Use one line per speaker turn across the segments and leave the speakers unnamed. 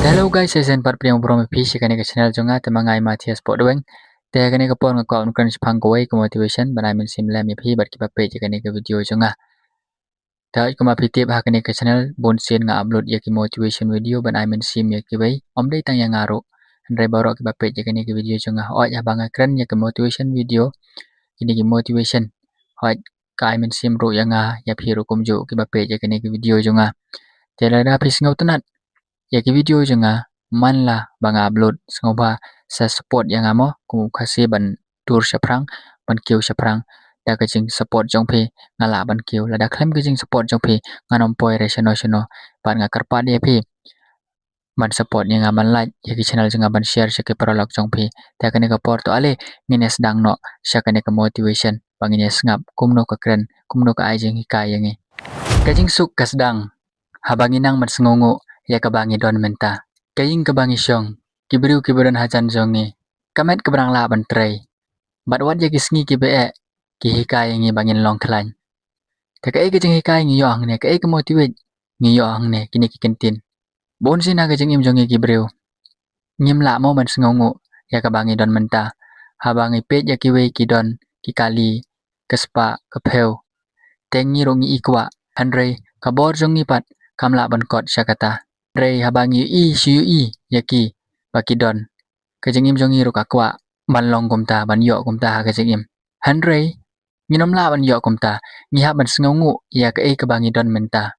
Hello guys, saya Zen part primo bro pi shikane ke channel jonga te mangai Matthias po doeng. Te kane ke pon ko on kan phang ko ke motivation banai min sim lam pi bar ki pa page kane ke video jonga. Ta ko ma pi tip ha kane ke channel bon sen nga upload ya ki motivation video banai min sim ya ki bai om dei tang yang ngaro. Andre baro ki pa page kane ke video jonga. O ya banga keren ya ke motivation video. Kini ki motivation. Hoi kai min sim ro yang nga ya pi ro kum jo ki pa page kane ke video jonga. Te la da pi ngau tenat ya ki video jonga man la bang upload sengoba sa support yang amo ku khase ban tur shaprang ban kiu shaprang da ka jing support jong phe ngala ban kiu la da khlem ka jing support jong phe nganom poi re shano ban nga karpa de phe ban support yang ban like ya ki channel jonga ban share sa ke prolog jong phe da ka ne ka por to ale ngines dang no sha ka ne ka motivation bang ines ngap kumno ka kren kumno ka ai jing hikai yang ka jing suk kas dang habanginang man sengongo ya ka bangi don menta kaying ka bangi syong kibriu kiberan hajan jongi kamet kebrang la ban trei bat wat ya kisngi ki be ki hikai ngi bangin long klan ta ka ke jing hikai ngi yo ang ne ka ke motivate ngi yo ang ne kini ki kentin bon sina ka jing im jongi kibriu ngim la mo man sengongo ya ka bangi don menta habangi pet ya ki we ki don ki kali kespa ke peu tengi rongi ikwa handrei ka bor jongi pat kamla ban kot syakata Rei habangi i siu i yaki bakidon kajengim jongi ro kakwa ban long kumta ban yo kumta ha kajengim hanrei nginom la ban yo kumta ngi ha ban sngongu ya ka e ka bangi don menta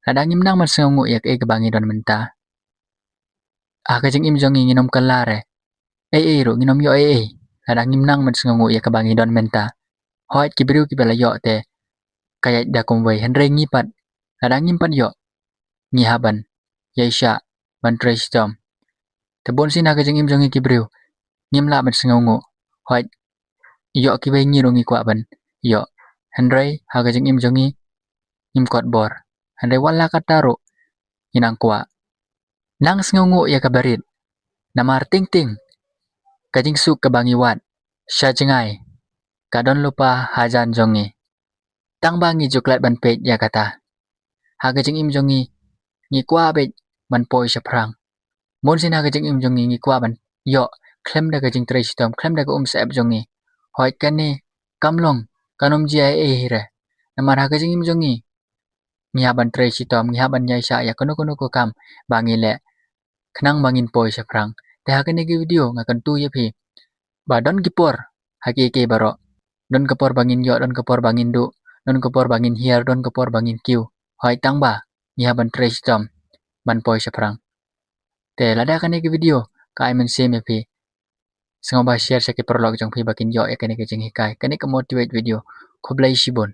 ladangim nang ban sngongu ya ka e ka bangi don menta ha kajengim jongi nginom kalare ro nginom yo ladangim nang ban sngongu ya ka bangi don menta hoit kibriu ki bela yo te kayak da kumwei hanrei ngipat ladangim pat yo ngi haban Yaisha ban trace dom. Tebon sina ka jeng im jongi kibriu. Ngim la ban sengongo. Hoit yo ki bai ngi rongi kwa ban. Yo. Henry ha ka jeng im jongi im kot bor. Henry wala ka taro inang kwa. Nang sengongo ya ka barit. Namar ting ting. Ka jeng suk ka bangi wat. Sya jengai. Kadon lupa hajan jongi. Tang bangi juklat ban pet ya kata. Ha ka jeng im jongi ngi kwa bet ban poi shaprang. Mon sina ka jing im jongi ngi kwa ban yo klem da ka jing trai sitom klem da ka sep jongi hoi kane kamlong kanom ji ai hire namar ha ka jing im jongi ngi haban trai sitom ngi haban nyai sha ya kono ko kam bangi le khnang bangin poi saprang te ha kane ki video nga kan tu ye phi ba don ki por ha ke baro don ka por bangin yo don ka por bangin du don ka por bangin hiar don ka por bangin kiu hoi tang ba ngi haban trai sitom ban poi saprang te lada kane ki video ka ai men sem phi sengoba share sa ke prolog jong phi bakin yo e kane ke jing hikai kane ka motivate video khoblai shibon